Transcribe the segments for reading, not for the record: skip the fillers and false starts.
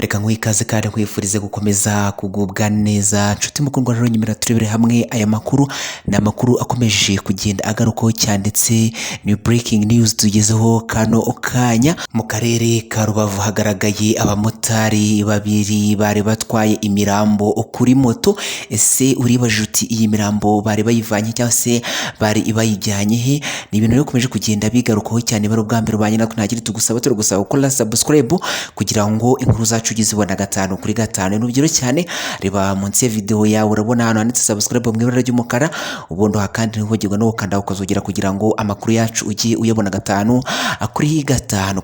Reka nkwikaze kandi nkwifurize gukomeza kugubwa neza nshuti mukundwa rero nyemera turebere hamwe aya makuru n'amakuru akomeje kugenda agarukaho cyane ndetse ni breaking news tugezeho kano kanya mu karere ka Rubavu hagaragaye abamotari babiri bari batwaye imirambo kuri moto. Ese uribajije uti iyi mirambo bari bayivanye cyangwa se bari bayijyanye he? Ni ibintu bikomeje kugenda bigarukaho cyane bari ubwa mbere ubanye natwe ntagira tugusaba gukora subscribe kugira ngo inkuru zacu ugizibona 5/5 n'ubyiro cyane. Reba munsi ya video yawe urabona hano handitse subscribe mu ibara ry'umukara, ubundi hakandi ntihogirwe no gukanda ukazogera kugira ngo amakuru yacu ugiye uyabona 5/5.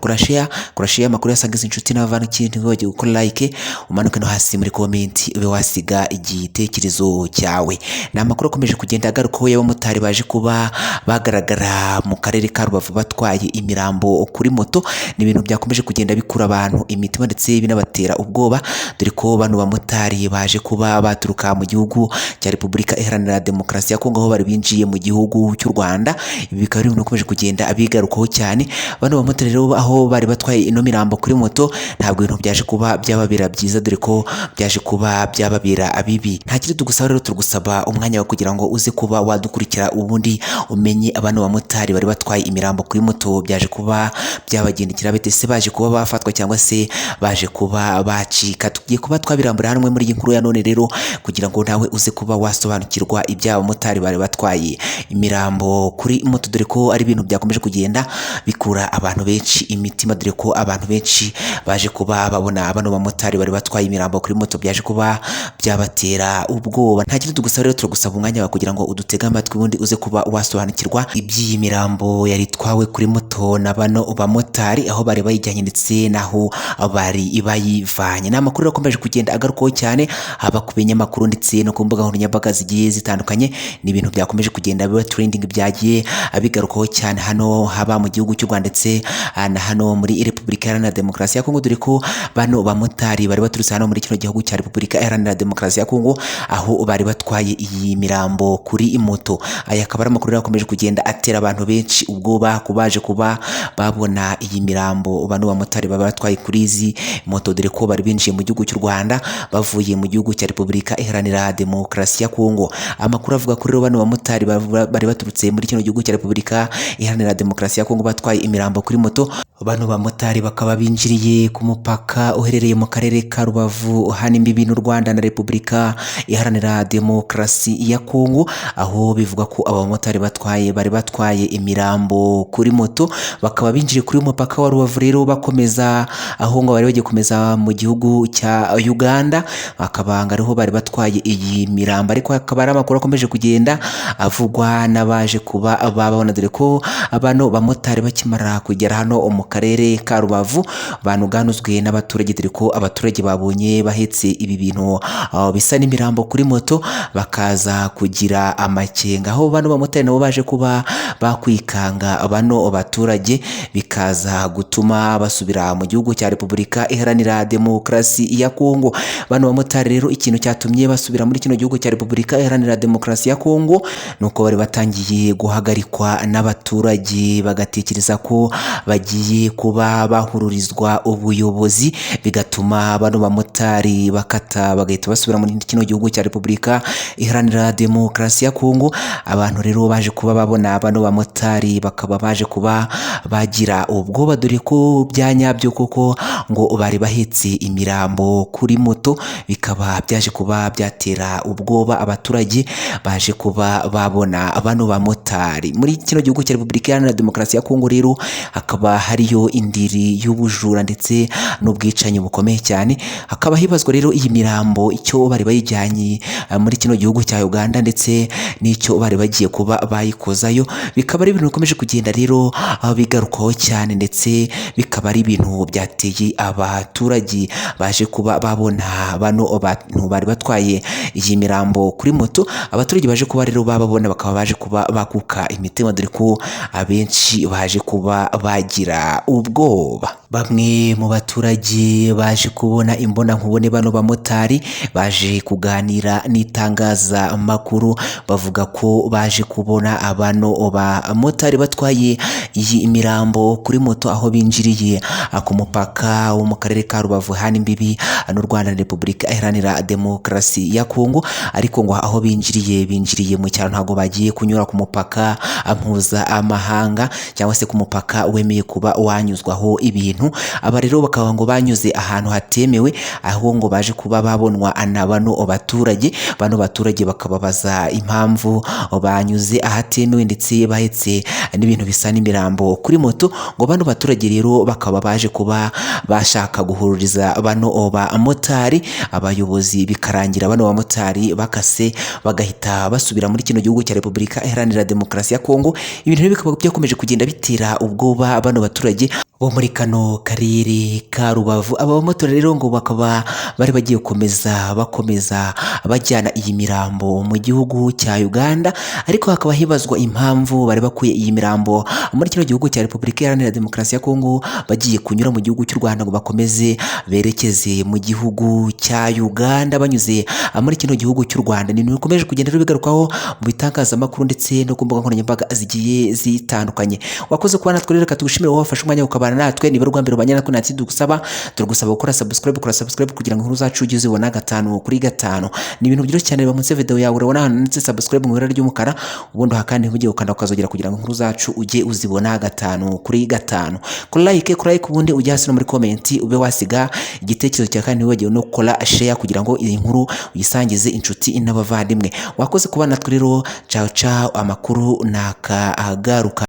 Kora share amakuru yasangiza inshuti n'abavana ikindi ntihogirwe gukora like, umanuke no hasi muri comment ube wasiga igitekerezo cyawe. Ni amakuru akomeje kugenda agarukaho y'abamotari baje kuba bagaragara mu karere ka Rubavu batwaye imirambo kuri moto. Ni ibintu byakomeje kugenda bikura abantu imitima ndetse binabatera ubwoba, dore ko bano bamotari baje kuba baturuka mu gihugu cya Repubulika Iharanira Demokarasi ya Kongo aho bari binjiye mu gihugu cy'u Rwanda. Ibi bikaba ari ibintu bikomeje kugenda abigarukaho cyane. Bano bamotari rero aho bari batwaye ino mirambo kuri moto ntabwo ibintu byaje kuba byababera byiza, dore ko byaje kuba byababera abibi. Nta kindi tugusaba rero, turagusaba umwanya wa kugira ngo uze kuba wadukurikira ubundi umenye abano bamotari bari batwaye imirambo kuri moto byaje kuba byabagendekera bite, se baje kuba bafatwa cyangwa se baje kuba bacika. Tugiye kuba twabirambura hamwe muri iyi nkuru ya none rero kugira ngo nawe uze kuba wasobanukirwa iby'aba motari bari batwaye imirambo kuri moto, dore ko ari ibintu byakomeje kugenda bikura abantu benshi imitima, dore ko abantu benshi baje kuba babona abano bamotari bari batwaye imirambo kuri moto byaje kuba byabatera ubwoba. Nta kindi tugusaba rero, turagusaba umwanya wa kugira ngo udutege amatwi ubundi uze kuba wasobanukirwa iby'iyi mirambo yari twawe kuri moto na bano bamotari, aho bari bayijyanye ndetse naho bari bayivanye. Ni amakuru akomeje kugenda agarukaho cyane haba ku binyamakuru ndetse no ku mbuga nkoranyambaga zigiye zitandukanye. Ni ibintu byakomeje kugenda biba trending, byagiye abigarukaho cyane hano haba mu gihugu cy'u Rwanda ndetse na hano muri Repubulika Iharanira Demokarasi ya Kongo, dore ko bano bamotari bari baturutse hano muri kino gihugu cya Repubulika Iharanira Demokarasi ya Kongo aho bari batwaye iyi mirambo kuri moto. Aya akaba ari amakuru akomeje kugenda atera abantu benshi ubwoba kubaje kuba babona iyi mirambo bano bamotari baba batwaye kuri izi moto, dore ko bari binjiye mu gihugu cy'u Rwanda bavuye mu gihugu cya Repubulika Iharanira Demokarasi ya Kongo. Amakuru avuga kuri bano bamotari bari baturutse muri kino gihugu cya Repubulika Iharanira Demokarasi ya Kongo batwaye imirambo kuri moto. Bano bamotari bakaba binjiriye ku mupaka uherereye mu karere ka Rubavu hano imbibi n'u Rwanda na Repubulika Iharanira Demokarasi ya Kongo, aho bivuga ko abamotari bari batwaye imirambo kuri moto bakaba binjiriye kuri umupaka wa Rubavu rero bakomeza aho ngo bari bagiye komeza mu gihugu cya Uganda, bakabanga ariho bari batwaye iyi mirambo. Ariko akaba ari amakuru akomeje kugenda avugwa n'abaje kuba babona, dore ko abano bamotari bakimara kugera hano mu karere ka Rubavu banuganuzwe n'abaturage, dore ko abaturage babonye bahetse ibi bintu bisa n'imirambo kuri moto bakaza kugira amakenga, aho bano bamotari nabo baje kuba bakwikanga bano baturage bikaza gutuma basubira mu gihugu cya Repubulika Iharanira Demokarasi ya Kongo. Bano bamotari rero ikintu cyatumye basubira muri kino gihugu cya Repubulika Iharanira Demokarasi ya Kongo nuko bari batangiye guhagarikwa n'abaturage bagatekereza ko bagiye kuba bahururizwa ubuyobozi, bigatuma bano bamotari bakata bagahita basubira muri kino gihugu cya Repubulika Iharanira Demokarasi ya Kongo. Abantu rero baje kuba babona bano bamotari bakaba baje kuba bagira ubwoba, dore ko byanyabyo koko ngo bari bahetse imirambo kuri moto, bikaba byaje kuba byatera ubwoba abaturage baje kuba babona bano bamotari. Muri kino gihugu cya Repubulika Iharanira Demokarasi ya Kongo rero hakaba hariyo indiri y'ubujura ndetse n'ubwicanyi bukomeye cyane. Hakaba hibazwa rero iyi mirambo icyo bari bayijyanye muri kino gihugu cya Uganda ndetse n'icyo bari bagiye kuba bayikozayo. Bikaba ari ibintu bikomeje kugenda rero bigarukaho cyane, ndetse bikaba ari ibintu byateye abaturage baje kuba babona bano bantu bari batwaye iyi mirambo kuri moto. Abaturage baje kuba rero bababona bakaba baje kuba bakuka imitima, dore ko abenshi baje kuba bagira ubwoba. Bamwe mu baturage baje kubona imbona nkubone bano bamotari baje kuganira n'itangazamakuru bavuga ko baje kubona abano bamotari batwaye iyi imirambo kuri moto aho binjiriye ku mupaka wo mu karere ka Rubavu hana imbibi n'u Rwanda na Repubulika Iharanira Demokarasi ya Kongo, ariko ngo aho binjiriye mu cyaro ntago bagiye kunyura ku mupaka ampuza amahanga cyangwa se ku mupaka wemeye kuba wanyuzwaho ibintu. Aba rero bakaba ngo banyuze ahantu hatemewe, aho ngo baje kuba babonwa na bano baturage bakababaza impamvu banyuze ahatemewe ndetse bahetse n'ibintu bisa n'imirambo kuri moto. Ngo bano baturage rero bakaba baje kuba bashaka guhururiza bano bamotari, abayobozi bikarangira bano bamotari bakase bagahita basubira muri kino gihugu cya Repubulika Iharanira Demokarasi ya Kongo. Ibintu bikaba byakomeje kugenda bitera ubwoba bano baturage bo muri kano karere ka Rubavu. Aba bamotori rero ngo bakaba bari bagiye bakomeza bajyana iyi mirambo mu gihugu cya Uganda, ariko hakaba hibazwa impamvu bari bakuye iyi mirambo muri kino gihugu cya Repubulika Iharanira Demokarasi ya Kongo bagiye kunyura mu gihugu cy'u Rwanda ngo bakomeze berekeze mu gihugu cya Uganda banyuze muri kino gihugu cy'u Rwanda. Ni bikomeje kugenda bigarukaho mu bitangazamakuru ndetse no ku mbuga nkoranyambaga zigiye zitandukanye. Wakoze kuba natwe rero katugushimira wowe wafashe umwanya ukabana natwe. Niba rwa mbere ubanye natwe natsi turagusaba gukora subscribe kugira ngo inkuru zacu ujye uzibona 5 kuri 5. Ni ibintu byinshi cyane biba munsi video yawe urabona hano ndetse subscribe mu ibara ry'umukara, ubundi hakandi ujye ukanda ukazogera kugira ngo inkuru zacu ujye uzibona 5 kuri 5. Kuri like ubundi ujye hasi no muri comment ube wasiga igitekerezo cya kandi wibagiwe no gukora share kugira ngo iyi nkuru uyisangize inshuti n'abavandimwe. Wakoze kuba natwe rero, ciao amakuru nakagaruka.